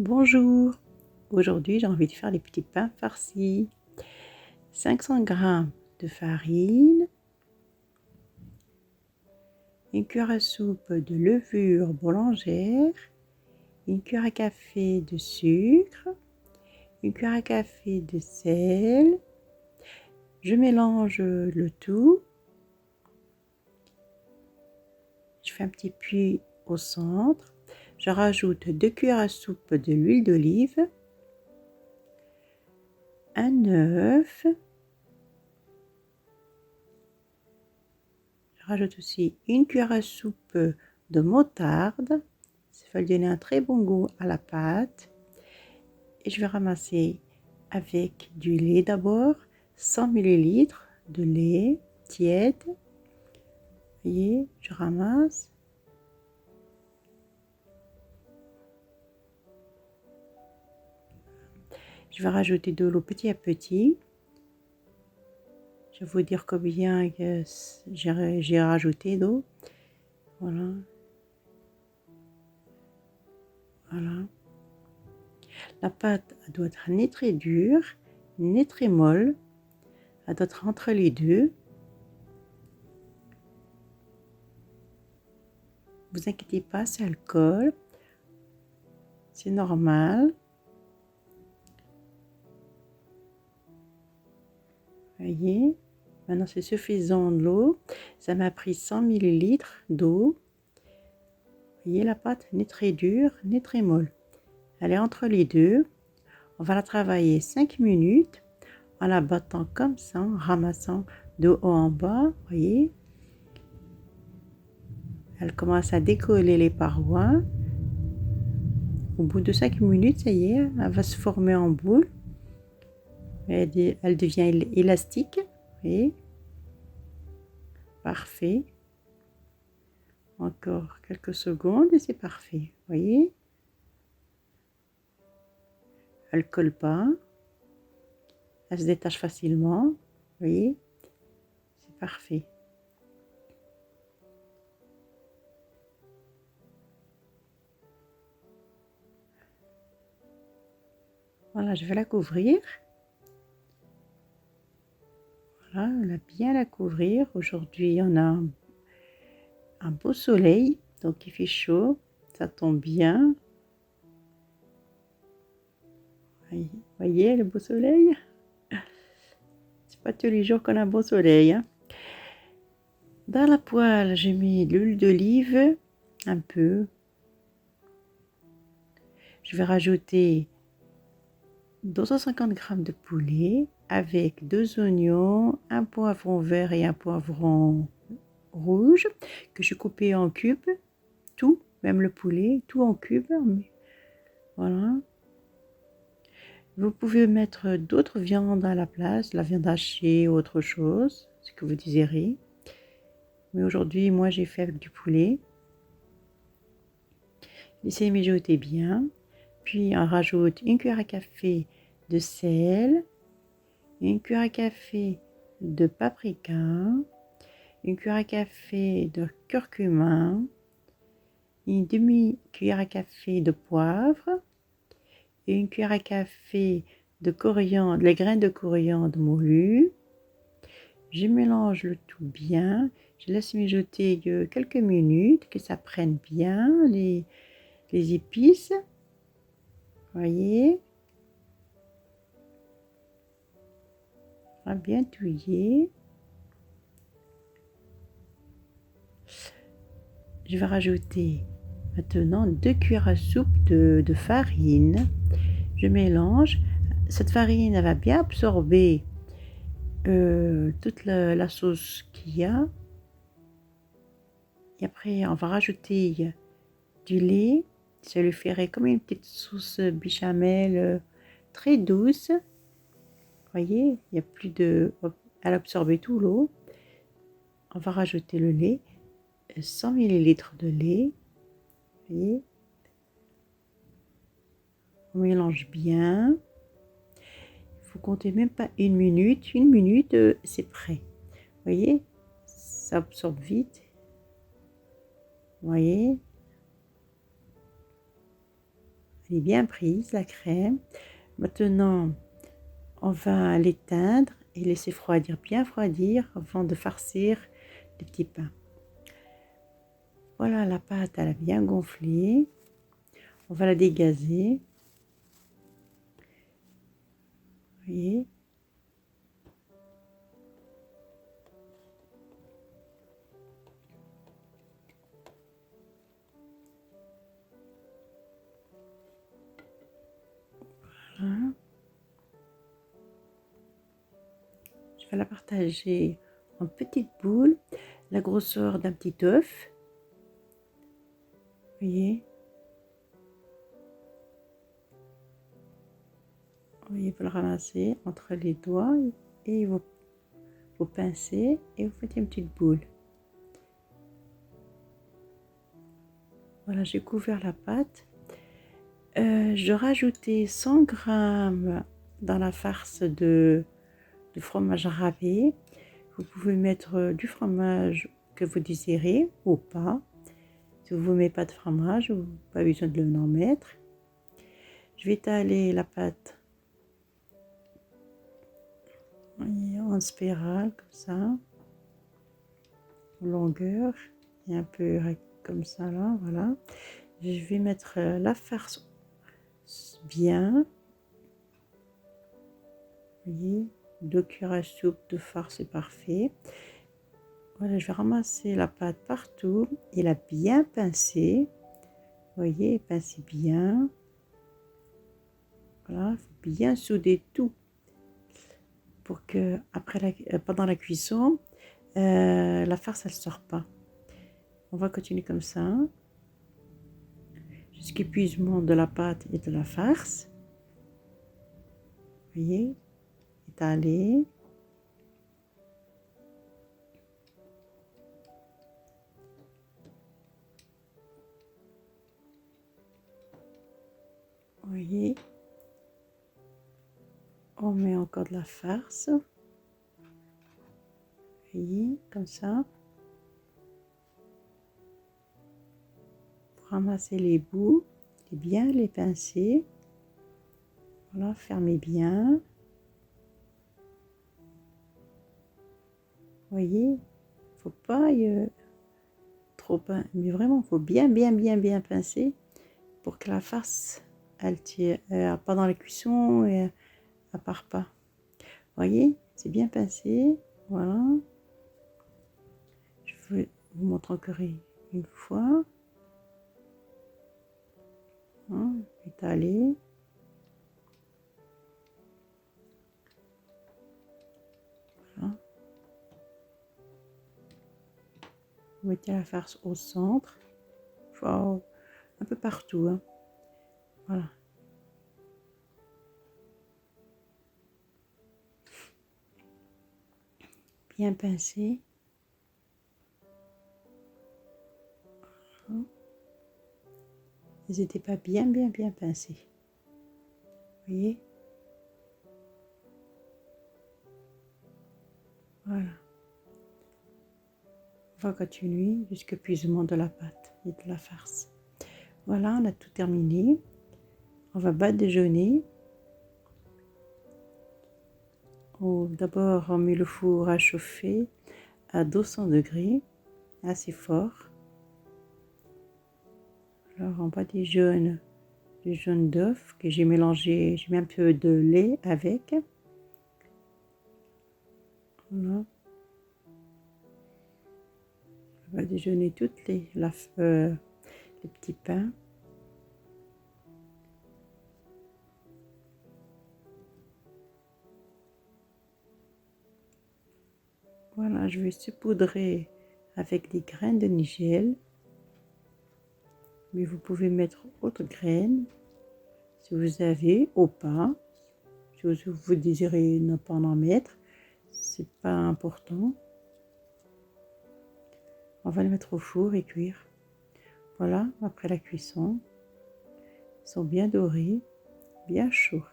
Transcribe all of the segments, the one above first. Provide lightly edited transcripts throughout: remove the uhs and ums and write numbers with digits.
Bonjour, aujourd'hui j'ai envie de faire des petits pains farcis. 500 g de farine, une cuillère à soupe de levure boulangère, une cuillère à café de sucre, une cuillère à café de sel. Je mélange le tout. Je fais un petit puits au centre. Je rajoute 2 cuillères à soupe de l'huile d'olive, un œuf. Je rajoute aussi une cuillère à soupe de moutarde. Ça va lui donner un très bon goût à la pâte. Et je vais ramasser avec du lait d'abord, 100 ml de lait tiède. Vous voyez, je ramasse. Je vais rajouter de l'eau petit à petit. Je vais vous dire combien j'ai rajouté d'eau. Voilà. Voilà. La pâte doit être ni très dure, ni très molle. Elle doit être entre les deux. Ne vous inquiétez pas si elle colle. C'est normal. Voyez, maintenant c'est suffisant de l'eau. Ça m'a pris 100 ml d'eau. Voyez, la pâte n'est très dure ni très molle. Elle est entre les deux. On va la travailler 5 minutes en la battant comme ça, en ramassant de haut en bas. Voyez, elle commence à décoller les parois. Au bout de 5 minutes, ça y est, elle va se former en boule. Elle devient élastique. Voyez, parfait. Encore quelques secondes et c'est parfait. Voyez, elle colle pas, elle se détache facilement. Voyez, c'est parfait. Voilà, je vais la couvrir. Voilà, on a bien la couvrir. Aujourd'hui, on a un beau soleil, donc il fait chaud, ça tombe bien. Voyez le beau soleil? C'est pas tous les jours qu'on a un beau soleil, hein. Dans la poêle, j'ai mis de l'huile d'olive, un peu. Je vais rajouter 250 g de poulet avec 2 oignons, un poivron vert et un poivron rouge que je coupais en cubes, tout, même le poulet, tout en cubes. Voilà. Vous pouvez mettre d'autres viandes à la place, la viande hachée ou autre chose, ce que vous désirez. Mais aujourd'hui, moi, j'ai fait avec du poulet. Laissez mijoter bien. Puis, on rajoute une cuillère à café de sel, une cuillère à café de paprika, une cuillère à café de curcuma, une demi-cuillère à café de poivre et une cuillère à café de coriandre, les graines de coriandre moulues. Je mélange le tout bien. Je laisse mijoter quelques minutes, que ça prenne bien les épices. Voyez, on va bien touiller. Je vais rajouter maintenant 2 cuillères à soupe de farine. Je mélange. Cette farine, elle va bien absorber toute la sauce qu'il y a. Et après, on va rajouter du lait. Ça lui ferait comme une petite sauce béchamel très douce. Voyez, il n'y a plus de... Elle a absorbé tout l'eau. On va rajouter le lait. 100 ml de lait. Voyez. On mélange bien. Il faut compter même pas une minute. Une minute, c'est prêt. Voyez, ça absorbe vite. Voyez. Elle est bien prise, la crème. Maintenant, on va l'éteindre et laisser refroidir, bien refroidir avant de farcir les petits pains. Voilà, la pâte, elle a bien gonflé. On va la dégazer. Vous voyez? Voilà. Je vais la partager en petites boules, la grosseur d'un petit œuf. Vous voyez? Vous le ramasser entre les doigts et vous pincez et vous faites une petite boule. Voilà, j'ai couvert la pâte. Je rajoutais 100 g dans la farce de fromage râpé. Vous pouvez mettre du fromage que vous désirez ou pas. Si vous ne mettez pas de fromage, vous n'avez pas besoin de l'en mettre. Je vais étaler la pâte en spirale comme ça, en longueur et un peu comme ça là, voilà. Je vais mettre la farce bien. Vous voyez, 2 cuillères à soupe de farce, c'est parfait. Voilà, je vais ramasser la pâte partout et la bien pincer. Vous voyez, pincer bien. Voilà, il faut bien souder tout pour que pendant la cuisson, la farce elle sort pas. On va continuer comme ça jusqu'à épuisement de la pâte et de la farce. Vous voyez, étaler. Vous voyez, on met encore de la farce. Vous voyez, comme ça. Pour ramasser les bouts et bien les pincer. Voilà, fermez bien. Vous voyez, faut pas trop pincer, mais vraiment, faut bien pincer pour que la farce, elle tire pendant la cuisson et elle part pas. Vous voyez, c'est bien pincé. Voilà. Je vais vous montrer encore une fois. Hein, étaler. Voilà. Vous mettez la farce au centre. Faut un peu partout. Hein. Voilà. Bien pincé. Voilà. N'hésitez pas bien pincé. Vous voyez? Voilà. On va continuer jusqu'à épuisement de la pâte et de la farce. Voilà, on a tout terminé. On va bas déjeuner. D'abord, on met le four à chauffer à 200 degrés, assez fort. Alors, on va du jaune d'œuf que j'ai mélangé, j'ai mis un peu de lait avec. Voilà. On va déjeuner toutes les petits pains. Voilà, je vais saupoudrer avec des graines de nigel. Mais vous pouvez mettre autre graines si vous avez ou pas. Si vous désirez ne pas en mettre, c'est pas important. On va les mettre au four et cuire. Voilà, après la cuisson, ils sont bien dorés, bien chauds.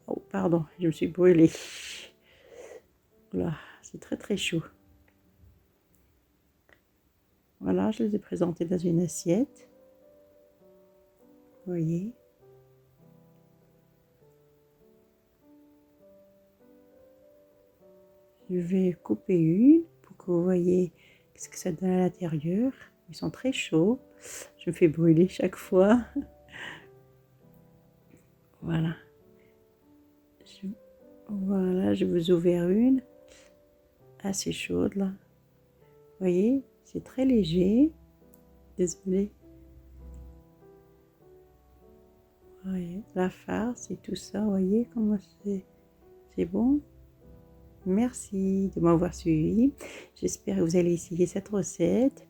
Oh, pardon, je me suis brûlée. Voilà, c'est très chaud. Voilà, je les ai présentés dans une assiette. voyez. Je vais couper une pour que vous voyez ce que ça donne à l'intérieur. Ils sont très chauds. Je me fais brûler chaque fois. Voilà. Voilà, je vous ouvre une. Assez chaude là. Vous voyez, c'est très léger. Désolée. Voyez, la farce et tout ça, vous voyez comment c'est bon. Merci de m'avoir suivi. J'espère que vous allez essayer cette recette.